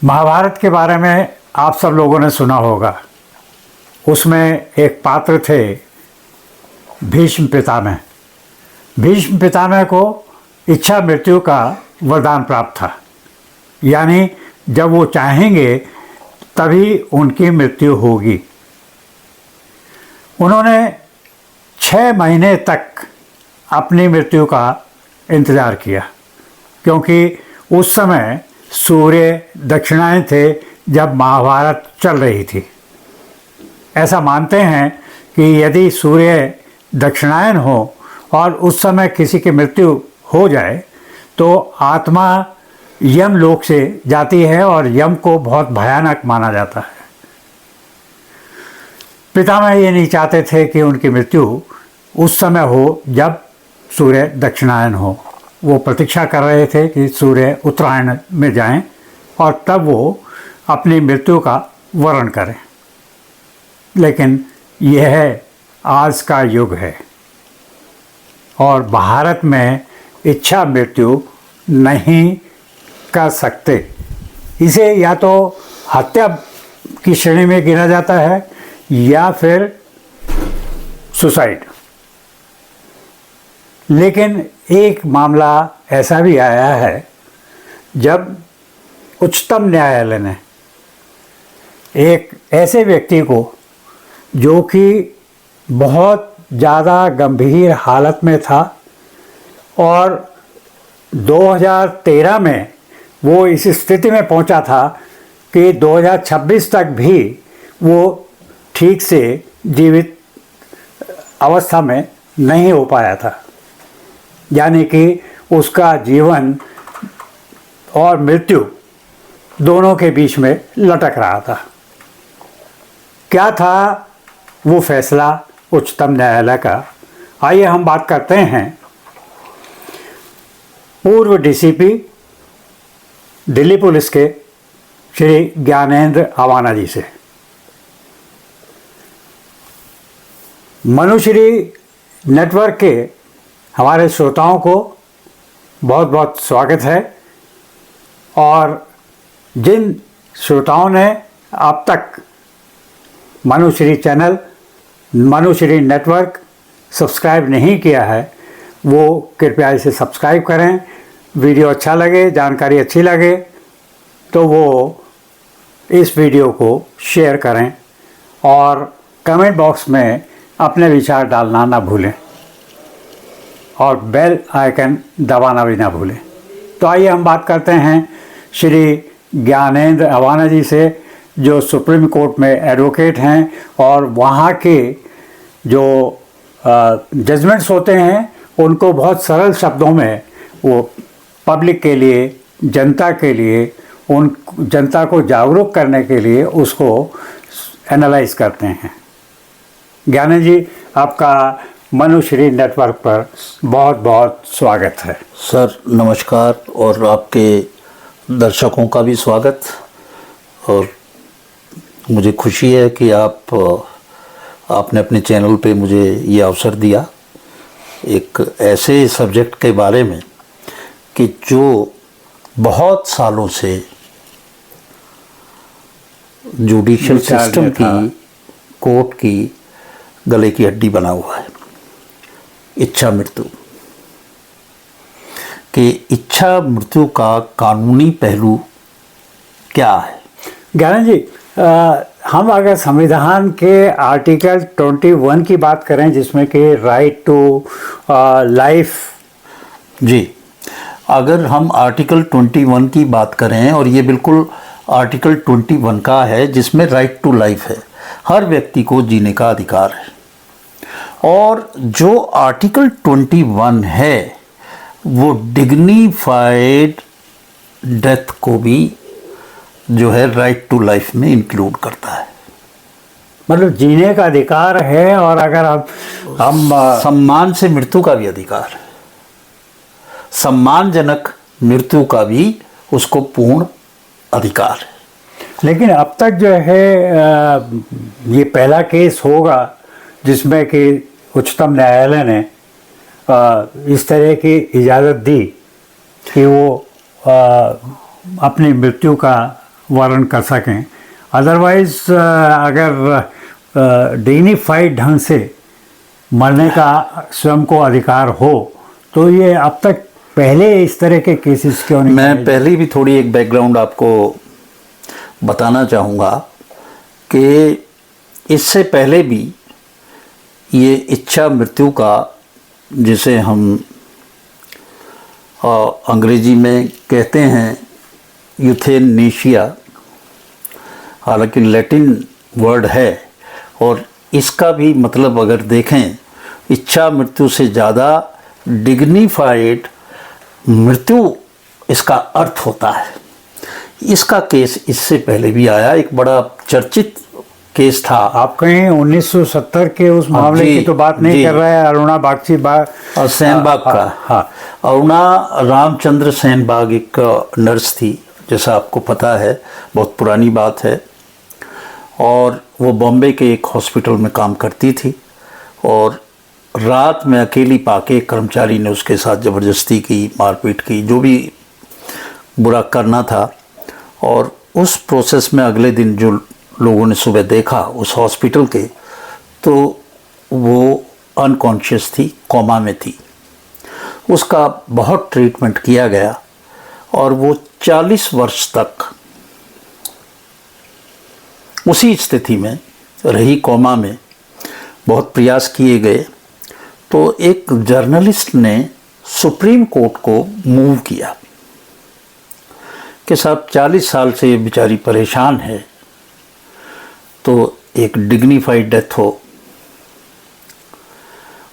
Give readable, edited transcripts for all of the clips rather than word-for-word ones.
महाभारत के बारे में आप सब लोगों ने सुना होगा। उसमें एक पात्र थे भीष्म पितामह। भीष्म पितामह को इच्छा मृत्यु का वरदान प्राप्त था, यानी जब वो चाहेंगे तभी उनकी मृत्यु होगी। उन्होंने 6 महीने तक अपनी मृत्यु का इंतज़ार किया, क्योंकि उस समय सूर्य दक्षिणायन थे जब महाभारत चल रही थी। ऐसा मानते हैं कि यदि सूर्य दक्षिणायन हो और उस समय किसी की मृत्यु हो जाए तो आत्मा यम लोक से जाती है और यम को बहुत भयानक माना जाता है। पितामह ये नहीं चाहते थे कि उनकी मृत्यु उस समय हो जब सूर्य दक्षिणायन हो। वो प्रतीक्षा कर रहे थे कि सूर्य उत्तरायण में जाएं और तब वो अपनी मृत्यु का वर्ण करें। लेकिन यह आज का युग है और भारत में इच्छा मृत्यु नहीं कर सकते। इसे या तो हत्या की श्रेणी में गिना जाता है या फिर सुसाइड। लेकिन एक मामला ऐसा भी आया है जब उच्चतम न्यायालय ने एक ऐसे व्यक्ति को जो कि बहुत ज़्यादा गंभीर हालत में था और 2013 में वो इस स्थिति में पहुंचा था कि 2026 तक भी वो ठीक से जीवित अवस्था में नहीं हो पाया था, यानी कि उसका जीवन और मृत्यु दोनों के बीच में लटक रहा था। क्या था वो फैसला उच्चतम न्यायालय का? आइए हम बात करते हैं पूर्व डीसीपी दिल्ली पुलिस के श्री ज्ञानेंद्र अवाना जी से। मनुश्री नेटवर्क के हमारे श्रोताओं को बहुत बहुत स्वागत है और जिन श्रोताओं ने अब तक Manushree channel, Manushree network subscribe नहीं किया है वो कृपया इसे सब्सक्राइब करें। वीडियो अच्छा लगे, जानकारी अच्छी लगे तो वो इस वीडियो को शेयर करें और कमेंट बॉक्स में अपने विचार डालना ना भूलें और बेल आइकन दबाना भी ना भूलें। तो आइए हम बात करते हैं श्री ज्ञानेंद्र अवाना जी से, जो सुप्रीम कोर्ट में एडवोकेट हैं और वहाँ के जो जजमेंट्स होते हैं उनको बहुत सरल शब्दों में वो पब्लिक के लिए, जनता के लिए, उन जनता को जागरूक करने के लिए उसको एनालाइज करते हैं। ज्ञानेंद्र जी, आपका मनुश्री नेटवर्क पर बहुत बहुत स्वागत है। सर नमस्कार, और आपके दर्शकों का भी स्वागत। और मुझे खुशी है कि आपने अपने चैनल पे मुझे ये अवसर दिया एक ऐसे सब्जेक्ट के बारे में कि जो बहुत सालों से जुडिशियल सिस्टम की, कोर्ट की गले की हड्डी बना हुआ है। इच्छा मृत्यु कि इच्छा मृत्यु का कानूनी पहलू क्या है? ज्ञानेंद्र जी, हम अगर संविधान के आर्टिकल 21 की बात करें जिसमें कि राइट टू लाइफ, जी, अगर हम आर्टिकल 21 की बात करें, और ये बिल्कुल आर्टिकल 21 का है जिसमें राइट टू लाइफ है, हर व्यक्ति को जीने का अधिकार है। और जो आर्टिकल 21 है वो डिग्निफाइड डेथ को भी जो है राइट टू लाइफ में इंक्लूड करता है। मतलब जीने का अधिकार है और अगर हम सम्मान से मृत्यु का भी अधिकार है, सम्मानजनक मृत्यु का भी उसको पूर्ण अधिकार है। लेकिन अब तक जो है ये पहला केस होगा जिसमें कि उच्चतम न्यायालय ने इस तरह की इजाज़त दी कि वो अपनी मृत्यु का वर्णन कर सकें। अदरवाइज अगर डिग्निफाइड ढंग से मरने का स्वयं को अधिकार हो तो ये अब तक पहले इस तरह के केसेस क्यों नहीं? मैं पहले भी थोड़ी एक बैकग्राउंड आपको बताना चाहूँगा कि इससे पहले भी ये इच्छा मृत्यु का, जिसे हम अंग्रेजी में कहते हैं यूथेनेशिया, हालांकि लैटिन वर्ड है, और इसका भी मतलब अगर देखें इच्छा मृत्यु से ज़्यादा डिग्निफाइड मृत्यु इसका अर्थ होता है। इसका केस इससे पहले भी आया, एक बड़ा चर्चित केस था। आप कहीं 1970 के उस मामले की तो बात नहीं कर रहे हैं? अरुणा बागची और सेनबाग का। हाँ, अरुणा रामचंद्र सेनबाग एक नर्स थी, जैसा आपको पता है, बहुत पुरानी बात है, और वो बॉम्बे के एक हॉस्पिटल में काम करती थी, और रात में अकेली पाके कर्मचारी ने उसके साथ ज़बरदस्ती की, मारपीट की, जो भी बुरा करना था। और उस प्रोसेस में अगले दिन जो लोगों ने सुबह देखा उस हॉस्पिटल के, तो वो अनकॉन्शियस थी, कोमा में थी। उसका बहुत ट्रीटमेंट किया गया और वो 40 वर्ष तक उसी स्थिति में रही, कोमा में। बहुत प्रयास किए गए तो एक जर्नलिस्ट ने सुप्रीम कोर्ट को मूव किया कि साहब 40 साल से ये बेचारी परेशान है, तो एक डिग्निफाइड डेथ हो,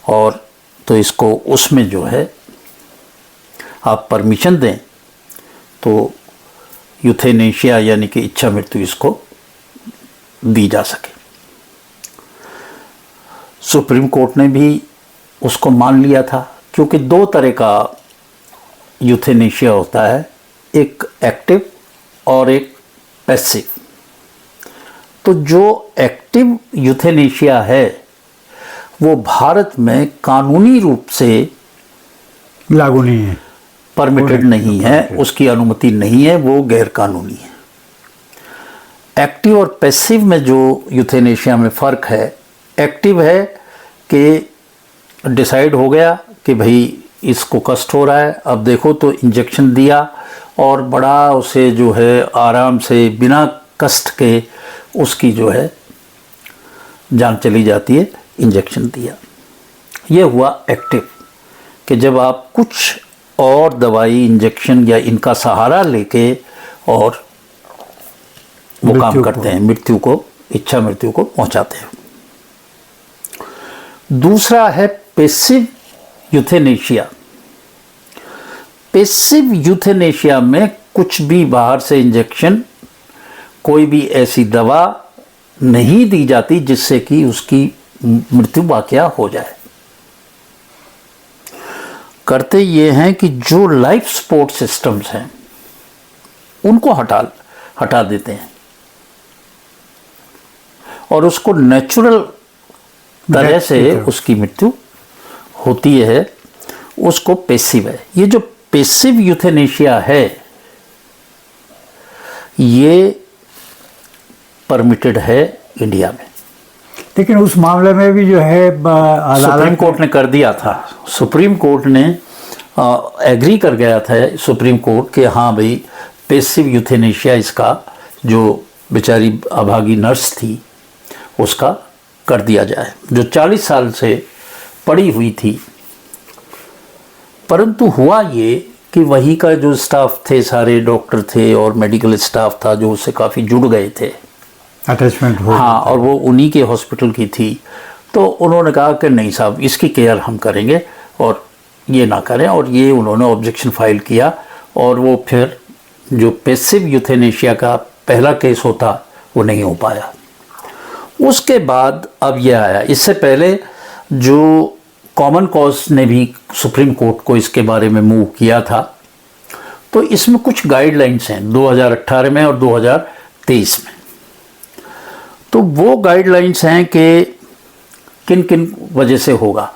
और तो इसको उसमें जो है आप परमिशन दें तो यूथेनेशिया यानी कि इच्छा मृत्यु इसको दी जा सके। सुप्रीम कोर्ट ने भी उसको मान लिया था, क्योंकि दो तरह का यूथेनेशिया होता है, एक एक्टिव और एक पैसिव। तो जो एक्टिव यूथेनेशिया है वो भारत में कानूनी रूप से लागू नहीं है, परमिटेड नहीं है, उसकी अनुमति नहीं है, वो गैर कानूनी है। एक्टिव और पैसिव में जो यूथेनेशिया में फ़र्क है, एक्टिव है कि डिसाइड हो गया कि भाई इसको कष्ट हो रहा है, अब देखो तो इंजेक्शन दिया और बड़ा उसे जो है आराम से बिना कष्ट के उसकी जो है जान चली जाती है, इंजेक्शन दिया। ये हुआ एक्टिव, कि जब आप कुछ और दवाई, इंजेक्शन या इनका सहारा लेके और वो काम करते हैं, मृत्यु को, इच्छा मृत्यु को पहुंचाते हैं। दूसरा है पैसिव यूथेनेशिया। पैसिव यूथेनेशिया में कुछ भी बाहर से इंजेक्शन, कोई भी ऐसी दवा नहीं दी जाती जिससे कि उसकी मृत्यु वाकया हो जाए। करते ये हैं कि जो लाइफ सपोर्ट सिस्टम्स हैं उनको हटा देते हैं और उसको नेचुरल तरह से उसकी मृत्यु होती है, उसको पैसिव है। ये जो पैसिव यूथेनेशिया है ये परमिटेड है इंडिया में। लेकिन उस मामले में भी जो है सुप्रीम कोर्ट ने कर दिया था, सुप्रीम कोर्ट ने एग्री कर गया था सुप्रीम कोर्ट कि हाँ भाई पैसिव यूथेनेशिया इसका, जो बेचारी अभागी नर्स थी उसका कर दिया जाए, जो 40 साल से पड़ी हुई थी। परंतु हुआ ये कि वही का जो स्टाफ थे, सारे डॉक्टर थे और मेडिकल स्टाफ था जो उससे काफ़ी जुड़ गए थे, अटैचमेंट हो, हाँ, और वो उन्हीं के हॉस्पिटल की थी। तो उन्होंने कहा कि नहीं साहब, इसकी केयर हम करेंगे और ये ना करें, और ये उन्होंने ऑब्जेक्शन फाइल किया। और वो फिर जो पैसिव यूथेनेशिया का पहला केस होता वो नहीं हो पाया। उसके बाद अब ये आया, इससे पहले जो कॉमन कॉज ने भी सुप्रीम कोर्ट को इसके बारे में मूव किया था। तो इसमें कुछ गाइडलाइंस हैं 2018 में और 2023 में। तो वो गाइडलाइंस हैं कि किन किन वजह से होगा।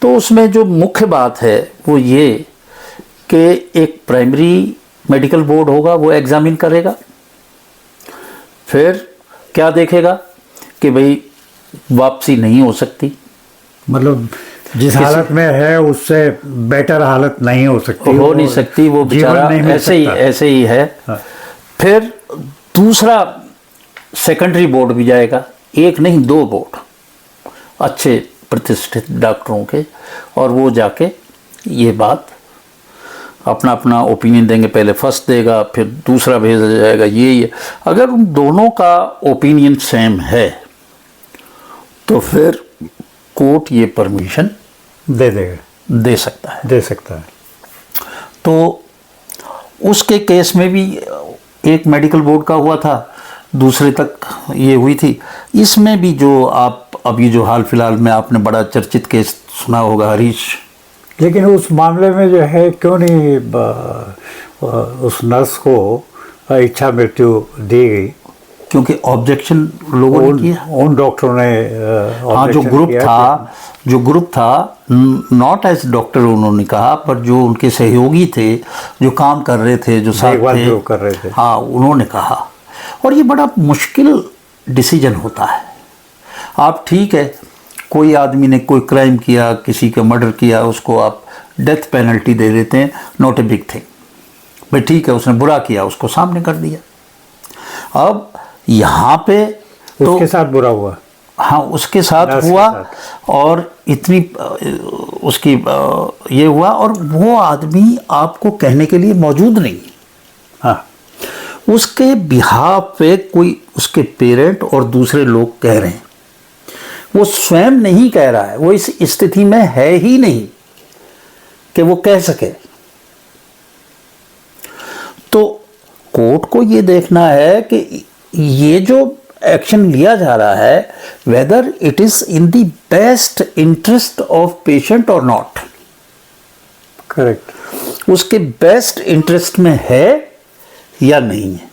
तो उसमें जो मुख्य बात है वो ये कि एक प्राइमरी मेडिकल बोर्ड होगा, वो एग्जामिन करेगा, फिर क्या देखेगा कि भाई वापसी नहीं हो सकती, मतलब जिस हालत में है उससे बेटर हालत नहीं हो सकती, हो नहीं सकती, वो बेचारा ऐसे ही है। हाँ। फिर दूसरा सेकेंडरी बोर्ड भी जाएगा, एक नहीं 2 बोर्ड अच्छे प्रतिष्ठित डॉक्टरों के, और वो जाके ये बात अपना अपना ओपिनियन देंगे। पहले फर्स्ट देगा, फिर दूसरा भेजा जाएगा। ये अगर उन दोनों का ओपिनियन सेम है तो फिर कोर्ट ये परमिशन दे देगा, दे सकता है। दे सकता है। तो उसके केस में भी एक मेडिकल बोर्ड का हुआ था, दूसरे तक ये हुई थी। इसमें भी जो आप अभी जो हाल फिलहाल में आपने बड़ा चर्चित केस सुना होगा, हरीश। लेकिन उस मामले में जो है क्यों नहीं उस नर्स को इच्छा मृत्यु दी गई? क्योंकि ऑब्जेक्शन लोगों ने किया, उन डॉक्टरों ने हाँ, जो ग्रुप था नॉट एज डॉक्टर उन्होंने कहा, पर जो उनके सहयोगी थे, जो काम कर रहे थे, जो साथ थे, जो कर रहे थे, हाँ, उन्होंने कहा। और ये बड़ा मुश्किल डिसीजन होता है। आप ठीक है, कोई आदमी ने कोई क्राइम किया, किसी का मर्डर किया, उसको आप डेथ पेनल्टी दे देते हैं, नॉट ए बिग थिंग, भाई ठीक है, उसने बुरा किया, उसको सामने कर दिया। अब यहाँ पे तो उसके साथ बुरा हुआ, हाँ, उसके साथ हुआ, और इतनी उसकी ये हुआ, और वो आदमी आपको कहने के लिए मौजूद नहीं। हाँ, उसके बिहाफ पे कोई उसके पेरेंट और दूसरे लोग कह रहे हैं, वो स्वयं नहीं कह रहा है, वो इस स्थिति में है ही नहीं कि वो कह सके। तो कोर्ट को ये देखना है कि ये जो एक्शन लिया जा रहा है, whether it is in the best interest of patient और नॉट। करेक्ट। उसके बेस्ट इंटरेस्ट में है या नहीं है,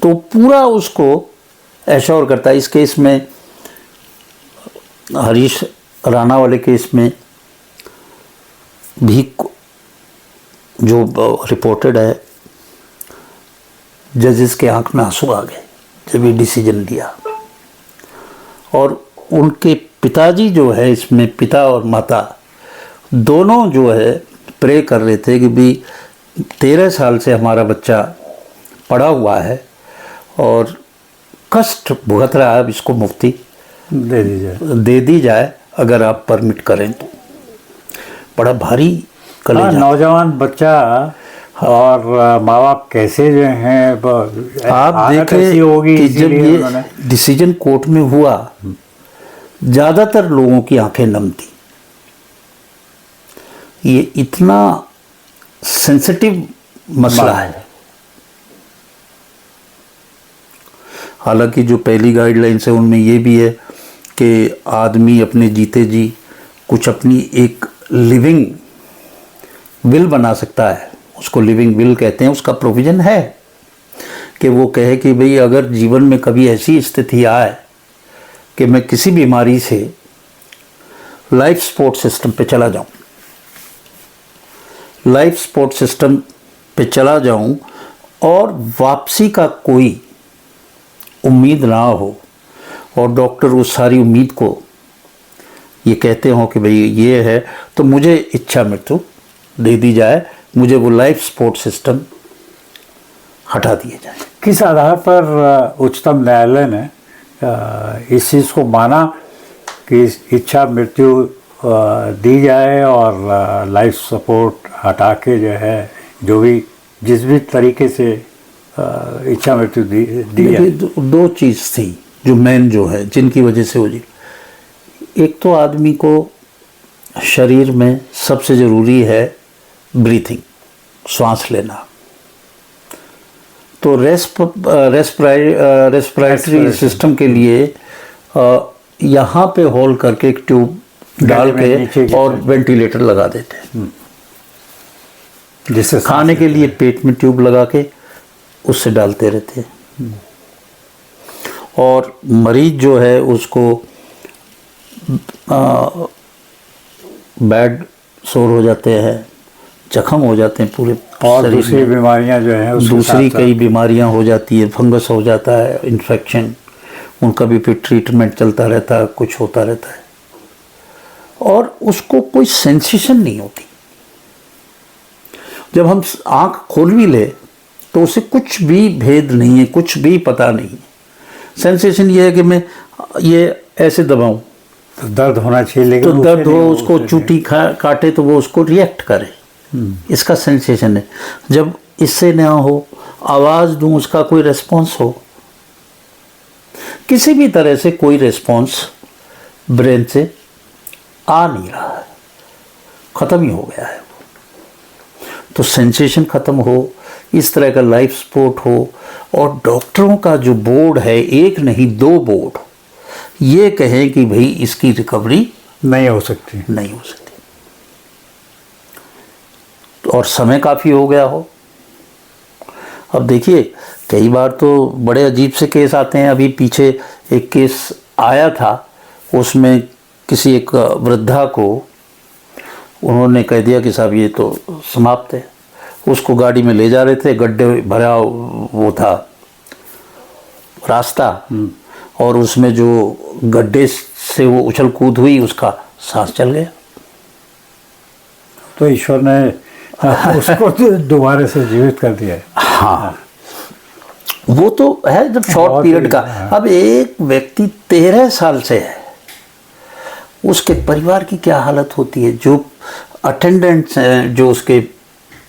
तो पूरा उसको एश्योर करता है। इस केस में, हरीश राणा वाले केस में भी जो रिपोर्टेड है, जजेस के आंख में आंसू आ गए जब ये डिसीजन लिया। और उनके पिताजी जो है, इसमें पिता और माता दोनों जो है प्रे कर रहे थे कि भी 13 साल से हमारा बच्चा पड़ा हुआ है और कष्ट भुगत रहा है, अब इसको मुक्ति दे दी जाए अगर आप परमिट करें तो। बड़ा भारी कलेजा। नौजवान बच्चा और माँ बाप कैसे जो हैं, आप देखें होगी कि जब ये डिसीजन कोर्ट में हुआ, ज़्यादातर लोगों की आंखें नम थी। ये इतना सेंसिटिव मसला है। हालांकि जो पहली गाइडलाइंस है उनमें ये भी है कि आदमी अपने जीते जी कुछ अपनी एक लिविंग विल बना सकता है, उसको लिविंग विल कहते हैं। उसका प्रोविज़न है कि वो कहे कि भाई अगर जीवन में कभी ऐसी स्थिति आए कि मैं किसी बीमारी से लाइफ सपोर्ट सिस्टम पे चला जाऊं, लाइफ सपोर्ट सिस्टम पे चला जाऊं और वापसी का कोई उम्मीद ना हो, और डॉक्टर उस सारी उम्मीद को ये कहते हो कि भाई ये है, तो मुझे इच्छा मृत्यु दे दी जाए, मुझे वो लाइफ सपोर्ट सिस्टम हटा दिए जाए। किस आधार पर उच्चतम न्यायालय ने इस चीज़ को माना कि इच्छा मृत्यु दी जाए और लाइफ सपोर्ट हटा के जो है, जो भी जिस भी तरीके से इच्छा मृत्यु दी जाए? दो चीज़ थी जो मेन जो है, जिनकी वजह से हो जी। एक तो आदमी को शरीर में सबसे ज़रूरी है ब्रीथिंग, श्वास लेना। तो रेस्पिरेटरी सिस्टम के लिए यहाँ पे होल करके एक ट्यूब डाल के और वेंटिलेटर लगा देते हैं, जिससे खाने के लिए पेट में ट्यूब लगा के उससे डालते रहते हैं। और मरीज जो है उसको बैड सोर हो जाते हैं, जख्म हो जाते हैं पूरे और शरीर दूसरी में। बीमारियां जो हैं उसके दूसरी साथ कई बीमारियां हो जाती है, फंगस हो जाता है, इन्फेक्शन, उनका भी फिर ट्रीटमेंट चलता रहता है, कुछ होता रहता है और उसको कोई सेंसेशन नहीं होती। जब हम आंख खोल भी ले तो उसे कुछ भी भेद नहीं है, कुछ भी पता नहीं है। सेंसेशन ये है कि मैं ये ऐसे दबाऊं तो दर्द होना चाहिए, लेकिन तो उसे दर्द नहीं हो, हो, उसको उसे चूटी काटे तो वो उसको रिएक्ट करे, इसका सेंसेशन है। जब इससे ना हो, आवाज़ दूं उसका कोई रेस्पॉन्स हो, किसी भी तरह से कोई रेस्पॉन्स ब्रेन से आ नहीं रहा है, ख़त्म ही हो गया है। तो सेंसेशन ख़त्म हो, इस तरह का लाइफ सपोर्ट हो और डॉक्टरों का जो बोर्ड है, एक नहीं 2 बोर्ड, ये कहें कि भाई इसकी रिकवरी नहीं हो सकती। नहीं हो सकती और समय काफ़ी हो गया हो। अब देखिए कई बार तो बड़े अजीब से केस आते हैं। अभी पीछे एक केस आया था, उसमें किसी एक वृद्धा को उन्होंने कह दिया कि साहब ये तो समाप्त है। उसको गाड़ी में ले जा रहे थे, गड्ढे भरा वो था रास्ता, और उसमें जो गड्ढे से वो उछल कूद हुई, उसका सांस चल गया। तो ईश्वर ने उसको तो दोबारा से जीवित कर दिया है। हाँ, वो तो है जब शॉर्ट बहुत पीरियड ही, का। हाँ। अब एक व्यक्ति 13 साल से है, उसके परिवार की क्या हालत होती है, जो अटेंडेंट्स हैं, जो उसके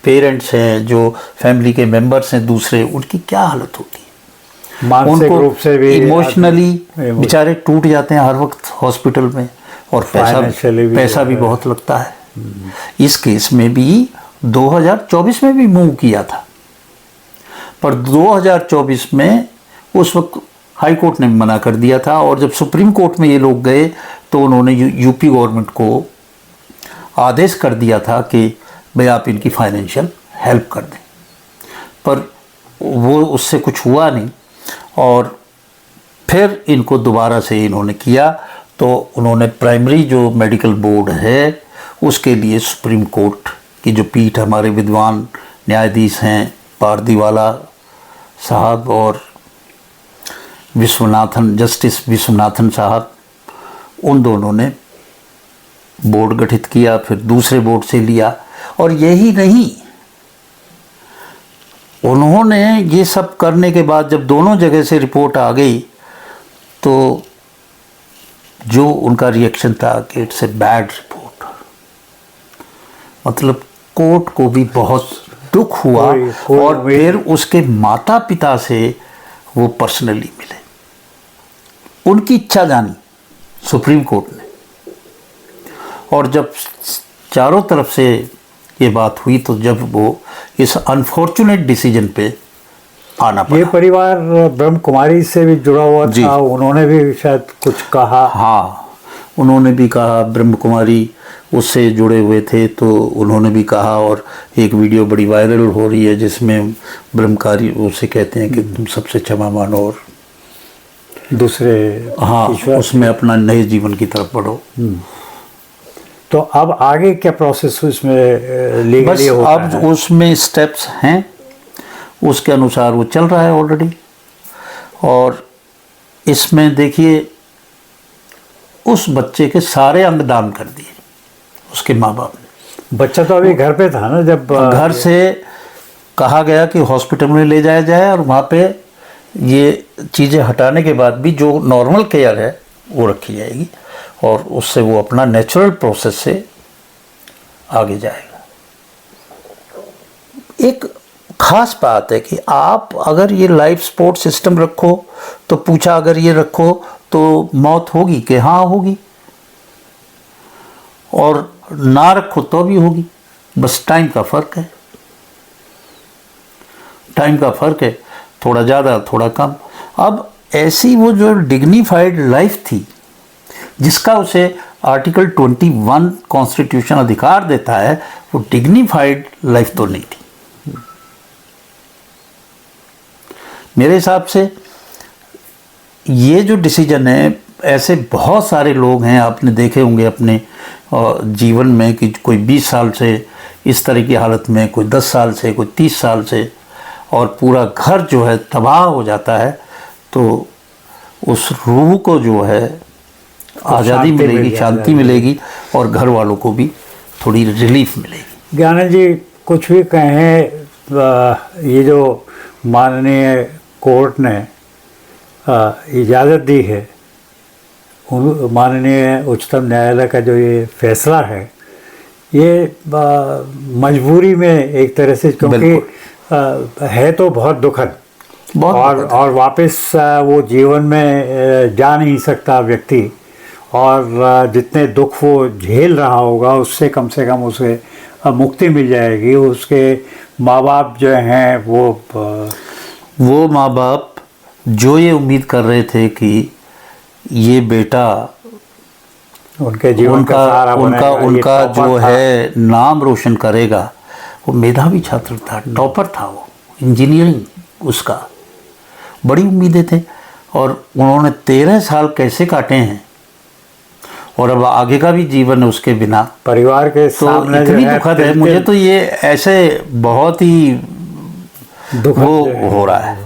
पेरेंट्स हैं, जो फैमिली के मेंबर्स हैं दूसरे, उनकी क्या हालत होती है। मानसिक रूप से भी इमोशनली आदमी- बेचारे टूट जाते हैं हर वक्त हॉस्पिटल में, और Financially भी पैसा भी है। बहुत लगता है। इस केस में भी 2024 में भी मूव किया था, पर 2024 में उस वक्त हाई कोर्ट ने मना कर दिया था, और जब सुप्रीम कोर्ट में ये लोग गए तो उन्होंने यूपी गवर्नमेंट को आदेश कर दिया था कि भाई आप इनकी फाइनेंशियल हेल्प कर दें, पर वो उससे कुछ हुआ नहीं। और फिर इनको दोबारा से इन्होंने किया, तो उन्होंने प्राइमरी जो मेडिकल बोर्ड है उसके लिए सुप्रीम कोर्ट की जो पीठ, हमारे विद्वान न्यायाधीश हैं पारदीवाला साहब और विश्वनाथन, जस्टिस विश्वनाथन साहब, उन दोनों ने बोर्ड गठित किया, फिर दूसरे बोर्ड से लिया। और यही नहीं, उन्होंने ये सब करने के बाद जब दोनों जगह से रिपोर्ट आ गई, तो जो उनका रिएक्शन था कि इट्स ए बैड रिपोर्ट, मतलब कोर्ट को भी बहुत दुख हुआ। और फिर उसके माता पिता से वो पर्सनली मिले, उनकी इच्छा जानी सुप्रीम कोर्ट ने। और जब चारों तरफ से ये बात हुई, तो जब वो इस अनफॉर्चुनेट डिसीजन पे आना पड़ा। ये परिवार ब्रह्म कुमारी से भी जुड़ा हुआ जी। था, उन्होंने भी शायद कुछ कहा। हाँ, उन्होंने भी कहा, ब्रह्म कुमारी उससे जुड़े हुए थे, तो उन्होंने भी कहा। और एक वीडियो बड़ी वायरल हो रही है जिसमें ब्रह्मकारी उसे कहते हैं कि तुम सबसे क्षमा मानो और दूसरे हाँ ईश्वर। उसमें अपना नए जीवन की तरफ बढ़ो। तो अब आगे क्या प्रोसेस इसमें बस लीगली होता अब है? उसमें स्टेप्स हैं, उसके अनुसार वो चल रहा है ऑलरेडी। और इसमें देखिए, उस बच्चे के सारे अंग दान कर दिए उसके माँ बाप ने। बच्चा तो अभी घर पे था ना जब घर से कहा गया कि हॉस्पिटल में ले जाया जाए, और वहाँ पे ये चीज़ें हटाने के बाद भी जो नॉर्मल केयर है वो रखी जाएगी, और उससे वो अपना नेचुरल प्रोसेस से आगे जाएगा। एक खास बात है कि आप अगर ये लाइफ सपोर्ट सिस्टम रखो, तो पूछा अगर ये रखो तो मौत होगी कि हाँ होगी, और ना रखो तो भी होगी, बस टाइम का फ़र्क है। टाइम का फ़र्क है, थोड़ा ज़्यादा थोड़ा कम। अब ऐसी वो जो डिग्निफाइड लाइफ थी, जिसका उसे आर्टिकल 21 कॉन्स्टिट्यूशन अधिकार देता है, वो डिग्निफाइड लाइफ तो नहीं थी। मेरे हिसाब से ये जो डिसीजन है ऐसे बहुत सारे लोग हैं, आपने देखे होंगे अपने जीवन में कि कोई 20 साल से इस तरह की हालत में, कोई 10 साल से, कोई 30 साल से, और पूरा घर जो है तबाह हो जाता है। तो उस रूह को जो है आज़ादी मिलेगी, शांति मिलेगी, और घर वालों को भी थोड़ी रिलीफ मिलेगी। ज्ञानंद जी, कुछ भी कहें, ये जो माननीय कोर्ट ने इजाज़त दी है, माननीय उच्चतम न्यायालय का जो ये फैसला है, ये मजबूरी में एक तरह से, क्योंकि है तो बहुत दुखद, और वापस वो जीवन में जा नहीं सकता व्यक्ति, और जितने दुख वो झेल रहा होगा उससे कम से कम उसे मुक्ति मिल जाएगी। उसके माँ बाप जो हैं वो माँ बाप जो ये उम्मीद कर रहे थे कि ये बेटा उनके जीवन का सहारा बनेगा, उनका जो है नाम रोशन करेगा। वो मेधावी छात्र था, टॉपर था, वो इंजीनियरिंग, उसका बड़ी उम्मीदें थे, और उन्होंने 13 साल कैसे काटे हैं, और अब आगे का भी जीवन है उसके बिना। परिवार के सामने इतनी दुखद है। मुझे तो ये ऐसे बहुत ही हो रहा है।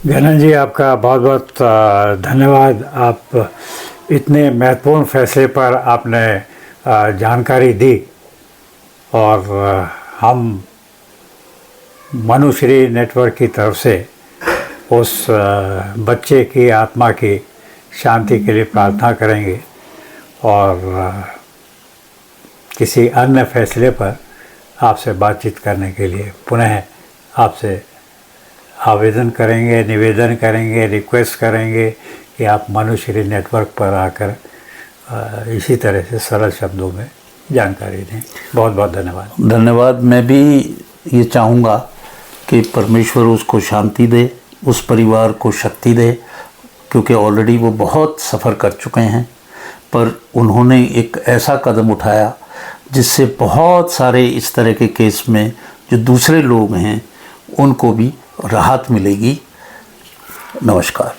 ज्ञानंद जी, आपका बहुत बहुत धन्यवाद। आप इतने महत्वपूर्ण फैसले पर आपने जानकारी दी, और हम मनुश्री नेटवर्क की तरफ से उस बच्चे की आत्मा की शांति के लिए प्रार्थना करेंगे, और किसी अन्य फैसले पर आपसे बातचीत करने के लिए पुनः आपसे आवेदन करेंगे, निवेदन करेंगे, रिक्वेस्ट करेंगे कि आप मनुश्री नेटवर्क पर आकर इसी तरह से सरल शब्दों में जानकारी दें। बहुत बहुत धन्यवाद। धन्यवाद। मैं भी ये चाहूँगा कि परमेश्वर उसको शांति दे, उस परिवार को शक्ति दे, क्योंकि ऑलरेडी वो बहुत सफ़र कर चुके हैं, पर उन्होंने एक ऐसा कदम उठाया जिससे बहुत सारे इस तरह के केस में जो दूसरे लोग हैं उनको भी राहत मिलेगी। नमस्कार।